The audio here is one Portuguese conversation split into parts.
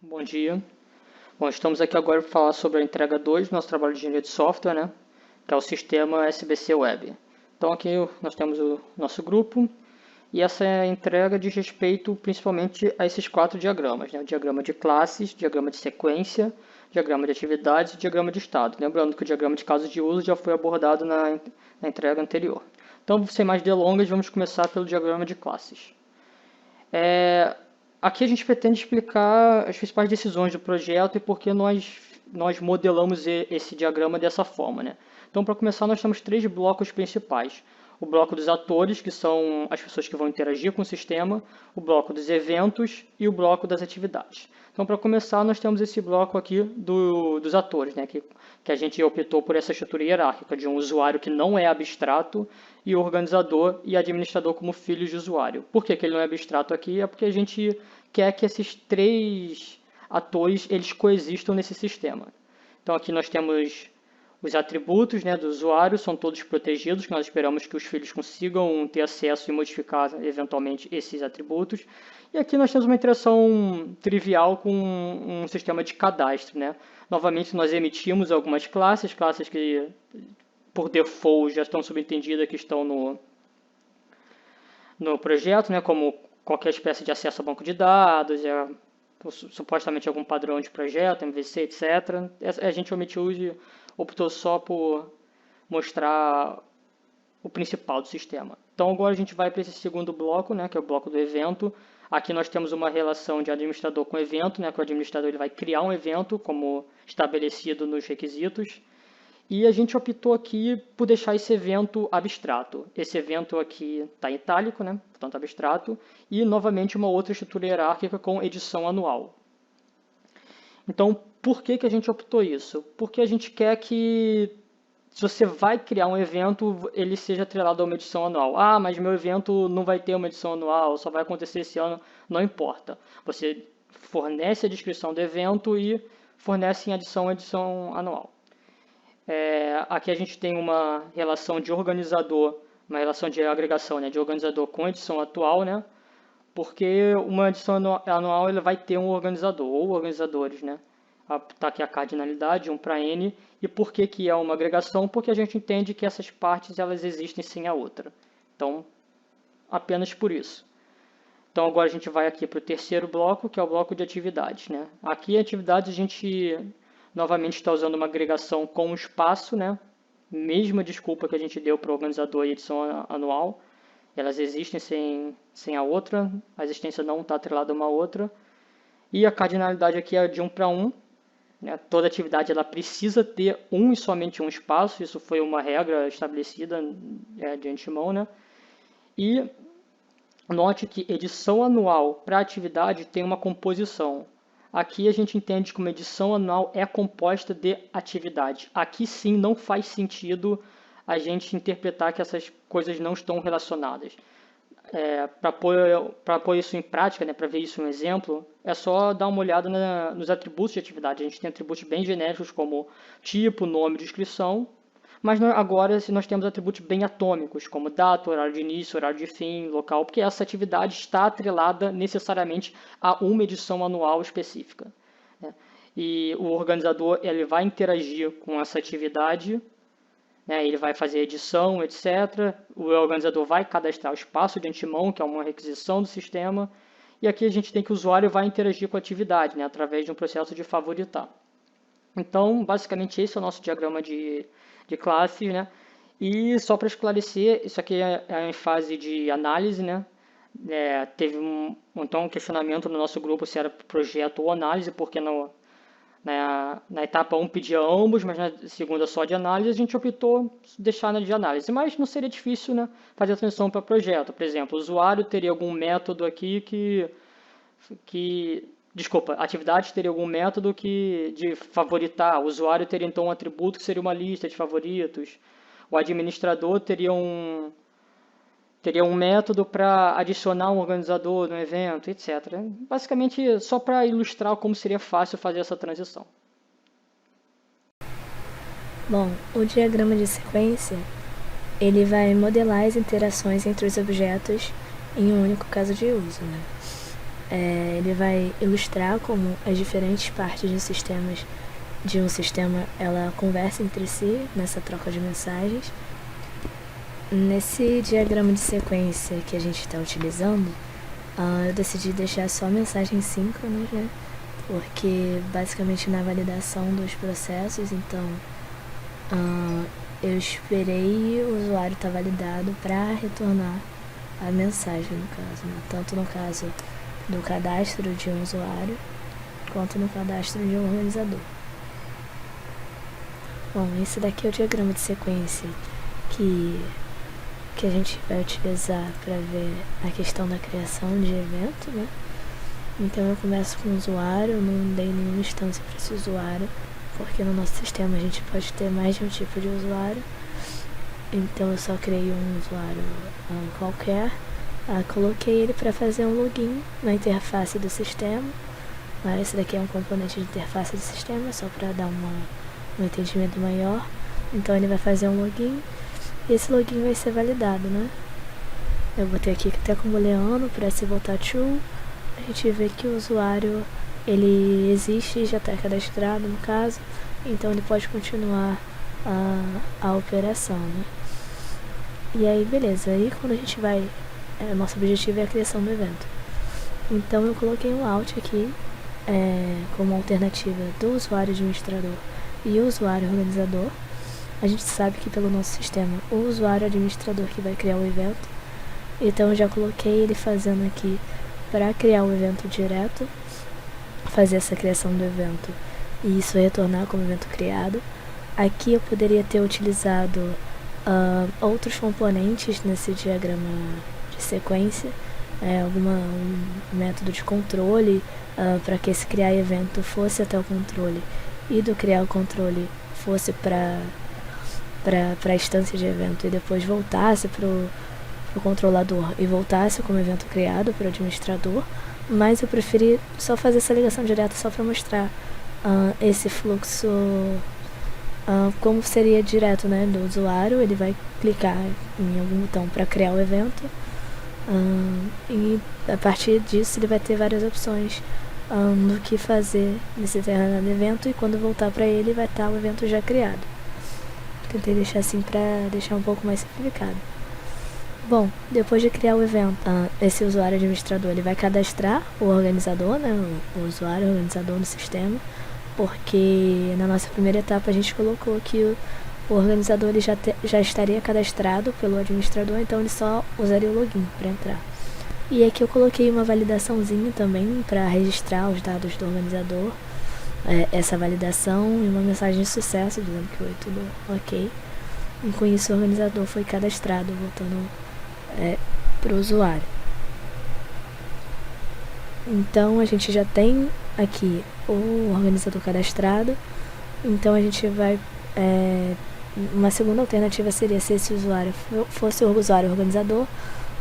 Bom dia. Bom, estamos aqui agora para falar sobre a entrega 2 do nosso trabalho de engenharia de software, né? Que é o sistema SBC Web. Então aqui nós temos o nosso grupo e essa entrega diz respeito principalmente a esses 4 diagramas, né? O diagrama de classes, diagrama de sequência, diagrama de atividades e diagrama de estado. Lembrando que o diagrama de caso de uso já foi abordado na entrega anterior. Então, sem mais delongas, vamos começar pelo diagrama de classes. Aqui a gente pretende explicar as principais decisões do projeto e por que nós modelamos esse diagrama dessa forma, né? Então, para começar, nós temos 3 blocos principais. O bloco dos atores, que são as pessoas que vão interagir com o sistema, o bloco dos eventos e o bloco das atividades. Então, para começar, nós temos esse bloco aqui dos atores, né? Que a gente optou por essa estrutura hierárquica de um usuário que não é abstrato e o organizador e administrador como filhos de usuário. Por que ele não é abstrato aqui? É porque a gente quer que esses 3 atores eles coexistam nesse sistema. Então, aqui nós temos os atributos, né, do usuário, são todos protegidos, que nós esperamos que os filhos consigam ter acesso e modificar eventualmente esses atributos. E aqui nós temos uma interação trivial com um sistema de cadastro, né? Novamente, nós emitimos algumas classes que por default já estão subentendidas que estão no projeto, né? Como qualquer espécie de acesso a banco de dados, supostamente algum padrão de projeto, MVC, etc. A gente omitiu e optou só por mostrar o principal do sistema. Então agora a gente vai para esse segundo bloco, né, que é o bloco do evento. Aqui nós temos uma relação de administrador com evento, né, que o administrador ele vai criar um evento como estabelecido nos requisitos. E a gente optou aqui por deixar esse evento abstrato. Esse evento aqui está em itálico, né, portanto abstrato, e novamente uma outra estrutura hierárquica com edição anual. Então, por que a gente optou isso? Porque a gente quer que, se você vai criar um evento, ele seja atrelado a uma edição anual. Ah, mas meu evento não vai ter uma edição anual, só vai acontecer esse ano. Não importa. Você fornece a descrição do evento e fornece em adição a edição anual. Aqui a gente tem uma relação de organizador, uma relação de agregação, né, de organizador com edição atual, né? Porque uma edição anual ele vai ter um organizador, ou organizadores, né? Está aqui a cardinalidade, 1 para N. E por que é uma agregação? Porque a gente entende que essas partes elas existem sem a outra. Então, apenas por isso. Então, agora a gente vai aqui para o terceiro bloco, que é o bloco de atividades, né? Aqui, em atividades, a gente novamente está usando uma agregação com o espaço, né? Mesma desculpa que a gente deu para o organizador e edição anual. Elas existem sem a outra, a existência não está atrelada a uma outra. E a cardinalidade aqui é de 1 para 1. Né? Toda atividade ela precisa ter um e somente um espaço, isso foi uma regra estabelecida de antemão. Né? E note que edição anual para atividade tem uma composição. Aqui a gente entende que uma edição anual é composta de atividade. Aqui sim não faz sentido a gente interpretar que essas coisas não estão relacionadas. Para pôr isso em prática, né, para ver isso em um exemplo, é só dar uma olhada nos atributos de atividade. A gente tem atributos bem genéricos como tipo, nome, descrição, mas agora nós temos atributos bem atômicos, como data, horário de início, horário de fim, local, porque essa atividade está atrelada necessariamente a uma edição anual específica. Né? E o organizador ele vai interagir com essa atividade, né? Ele vai fazer edição, etc. O organizador vai cadastrar o espaço de antemão, que é uma requisição do sistema. E aqui a gente tem que o usuário vai interagir com a atividade, né? Através de um processo de favoritar. Então, basicamente, esse é o nosso diagrama de classes, né? E só para esclarecer, isso aqui é em fase de análise, né? Teve então, um questionamento no nosso grupo se era projeto ou análise, porque na etapa 1 pedia ambos, mas na segunda só de análise, a gente optou deixar na de análise. Mas não seria difícil, né, fazer a transição para projeto. Por exemplo, o usuário teria algum método aqui Desculpa, atividade teria algum método de favoritar. O usuário teria então um atributo que seria uma lista de favoritos. O administrador teria um método para adicionar um organizador no evento, etc. Basicamente, só para ilustrar como seria fácil fazer essa transição. Bom, o diagrama de sequência, ele vai modelar as interações entre os objetos em um único caso de uso, né? ele vai ilustrar como as diferentes partes de um sistema ela conversa entre si nessa troca de mensagens. Nesse diagrama de sequência que a gente está utilizando, eu decidi deixar só mensagens síncronas, né? Porque basicamente na validação dos processos, então eu esperei o usuário estar validado para retornar a mensagem, no caso, né? Tanto no caso do cadastro de um usuário quanto no cadastro de um organizador. Bom, esse daqui é o diagrama de sequência que a gente vai utilizar para ver a questão da criação de evento, né? Então eu começo com o usuário, eu não dei nenhuma instância para esse usuário, porque no nosso sistema a gente pode ter mais de um tipo de usuário. Então eu só criei um usuário qualquer, coloquei ele para fazer um login na interface do sistema. Esse daqui é um componente de interface do sistema, só para dar um entendimento maior. Então ele vai fazer um login e esse login vai ser validado, né? Eu botei aqui até com booleano para se voltar true. A gente vê que o usuário ele existe, já está cadastrado no caso, então ele pode continuar a operação, né? E aí beleza, aí quando a gente vai, nosso objetivo é a criação do evento. Então eu coloquei um out aqui como alternativa do usuário administrador e o usuário organizador. A gente sabe que pelo nosso sistema o usuário administrador que vai criar o evento, então eu já coloquei ele fazendo aqui para criar o evento direto, fazer essa criação do evento e isso retornar como evento criado. Aqui eu poderia ter utilizado outros componentes nesse diagrama de sequência, um método de controle para que esse criar evento fosse até o controle e do criar o controle fosse para a instância de evento e depois voltasse para o controlador e voltasse como evento criado para o administrador, mas eu preferi só fazer essa ligação direta só para mostrar esse fluxo como seria direto, né, do usuário. Ele vai clicar em algum botão para criar o evento e a partir disso ele vai ter várias opções do que fazer nesse determinado evento, e quando voltar para ele vai estar o evento já criado. Tentei deixar assim para deixar um pouco mais simplificado. Bom, depois de criar o evento, esse usuário administrador ele vai cadastrar o organizador, né, o usuário organizador no sistema, porque na nossa primeira etapa a gente colocou que o organizador ele já estaria cadastrado pelo administrador, então ele só usaria o login para entrar. E aqui eu coloquei uma validaçãozinha também para registrar os dados do organizador, essa validação e uma mensagem de sucesso dizendo que foi tudo ok. E com isso o organizador foi cadastrado, voltando para o usuário. Então a gente já tem aqui o organizador cadastrado, então a gente vai uma segunda alternativa seria se esse usuário fosse o usuário organizador.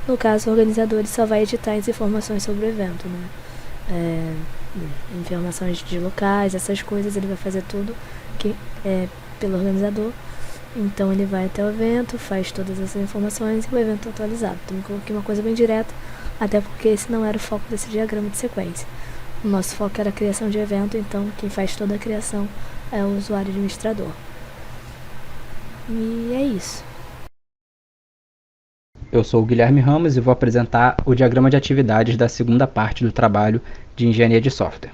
No caso, o organizador ele só vai editar as informações sobre o evento, né? Informações de locais, essas coisas, ele vai fazer tudo pelo organizador. Então ele vai até o evento, faz todas essas informações e o evento é atualizado. Então eu coloquei uma coisa bem direta, até porque esse não era o foco desse diagrama de sequência. O nosso foco era a criação de evento, então quem faz toda a criação é o usuário administrador. E é isso. Eu sou o Guilherme Ramos e vou apresentar o diagrama de atividades da segunda parte do trabalho de engenharia de software.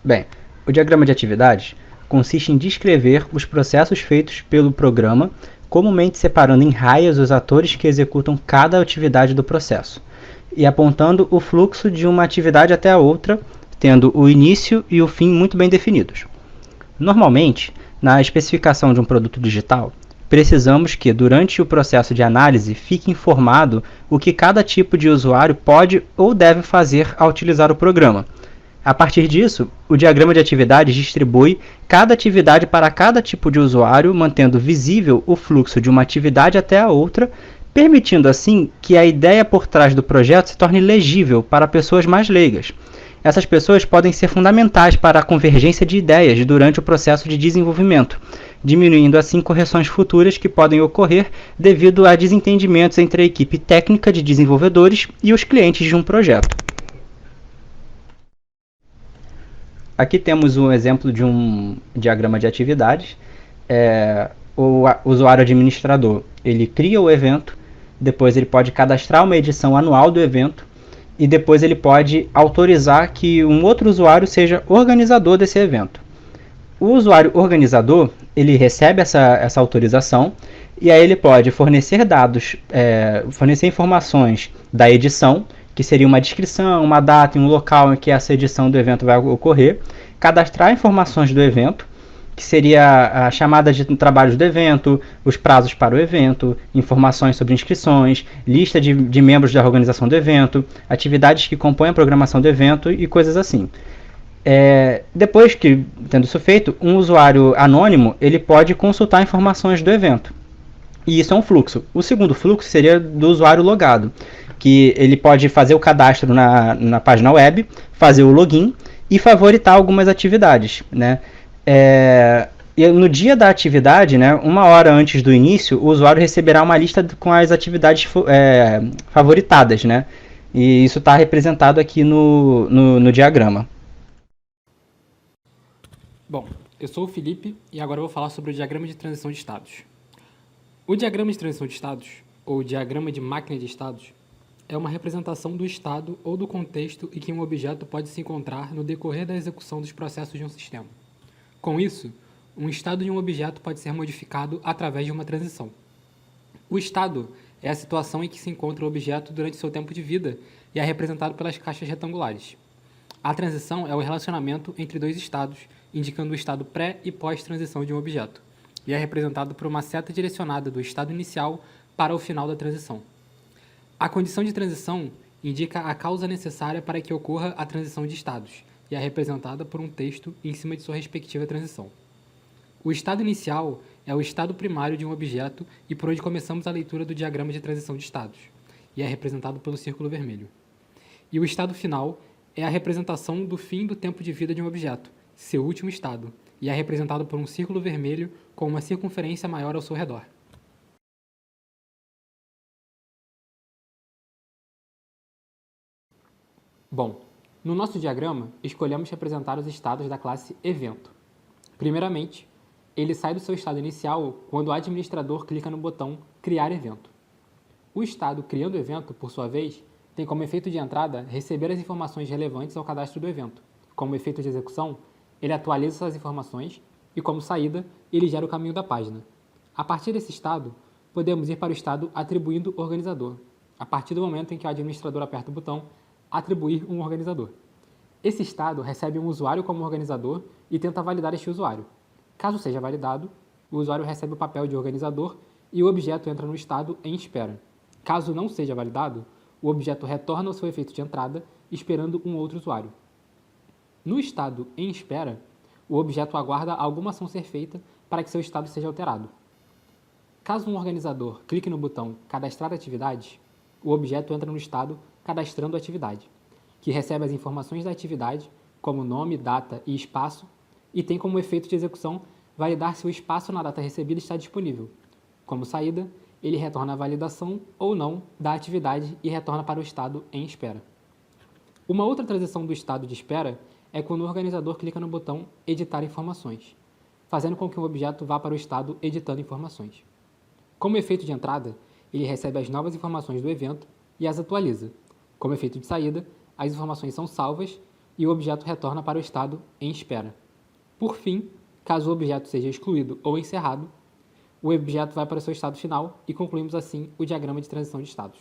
Bem, o diagrama de atividades consiste em descrever os processos feitos pelo programa, comumente separando em raias os atores que executam cada atividade do processo, e apontando o fluxo de uma atividade até a outra, tendo o início e o fim muito bem definidos. Normalmente, na especificação de um produto digital, precisamos que, durante o processo de análise, fique informado o que cada tipo de usuário pode ou deve fazer ao utilizar o programa. A partir disso, o diagrama de atividades distribui cada atividade para cada tipo de usuário, mantendo visível o fluxo de uma atividade até a outra, permitindo assim que a ideia por trás do projeto se torne legível para pessoas mais leigas. Essas pessoas podem ser fundamentais para a convergência de ideias durante o processo de desenvolvimento, diminuindo assim correções futuras que podem ocorrer devido a desentendimentos entre a equipe técnica de desenvolvedores e os clientes de um projeto. Aqui temos um exemplo de um diagrama de atividades. O usuário administrador, ele cria o evento, depois ele pode cadastrar uma edição anual do evento e depois ele pode autorizar que um outro usuário seja organizador desse evento. O usuário organizador, ele recebe essa autorização e aí ele pode fornecer dados, fornecer informações da edição, que seria uma descrição, uma data e um local em que essa edição do evento vai ocorrer, cadastrar informações do evento, que seria a chamada de trabalhos do evento, os prazos para o evento, informações sobre inscrições, lista de membros da organização do evento, atividades que compõem a programação do evento e coisas assim. Depois que, tendo isso feito, um usuário anônimo ele pode consultar informações do evento. E isso é um fluxo. O segundo fluxo seria do usuário logado, que ele pode fazer o cadastro na página web, fazer o login e favoritar algumas atividades, né? E no dia da atividade, né, 1 hora antes do início, o usuário receberá uma lista com as atividades favoritadas, né? E isso está representado aqui no diagrama. Bom, eu sou o Felipe e agora eu vou falar sobre o diagrama de transição de estados. O diagrama de transição de estados, ou diagrama de máquina de estados, é uma representação do estado ou do contexto em que um objeto pode se encontrar no decorrer da execução dos processos de um sistema. Com isso, um estado de um objeto pode ser modificado através de uma transição. O estado é a situação em que se encontra o objeto durante seu tempo de vida e é representado pelas caixas retangulares. A transição é o relacionamento entre dois estados, indicando o estado pré- e pós-transição de um objeto, e é representado por uma seta direcionada do estado inicial para o final da transição. A condição de transição indica a causa necessária para que ocorra a transição de estados, e é representada por um texto em cima de sua respectiva transição. O estado inicial é o estado primário de um objeto e por onde começamos a leitura do diagrama de transição de estados, e é representado pelo círculo vermelho. E o estado final é a representação do fim do tempo de vida de um objeto, seu último estado, e é representado por um círculo vermelho com uma circunferência maior ao seu redor. Bom, no nosso diagrama, escolhemos representar os estados da classe evento. Primeiramente, ele sai do seu estado inicial quando o administrador clica no botão Criar evento. O estado Criando evento, por sua vez, tem como efeito de entrada receber as informações relevantes ao cadastro do evento. Como efeito de execução, ele atualiza essas informações e, como saída, ele gera o caminho da página. A partir desse estado, podemos ir para o estado Atribuindo organizador, a partir do momento em que o administrador aperta o botão Atribuir um organizador. Esse estado recebe um usuário como organizador e tenta validar este usuário. Caso seja validado, o usuário recebe o papel de organizador e o objeto entra no estado em espera. Caso não seja validado, o objeto retorna ao seu efeito de entrada, esperando um outro usuário. No estado em espera, o objeto aguarda alguma ação ser feita para que seu estado seja alterado. Caso um organizador clique no botão Cadastrar atividades, o objeto entra no estado Cadastrando atividade, que recebe as informações da atividade, como nome, data e espaço, e tem como efeito de execução validar se o espaço na data recebida está disponível. Como saída, ele retorna a validação ou não da atividade e retorna para o estado em espera. Uma outra transição do estado de espera é quando o organizador clica no botão Editar informações, fazendo com que o objeto vá para o estado Editando informações. Como efeito de entrada, ele recebe as novas informações do evento e as atualiza. Como efeito de saída, as informações são salvas e o objeto retorna para o estado em espera. Por fim, caso o objeto seja excluído ou encerrado, o objeto vai para o seu estado final e concluímos assim o diagrama de transição de estados.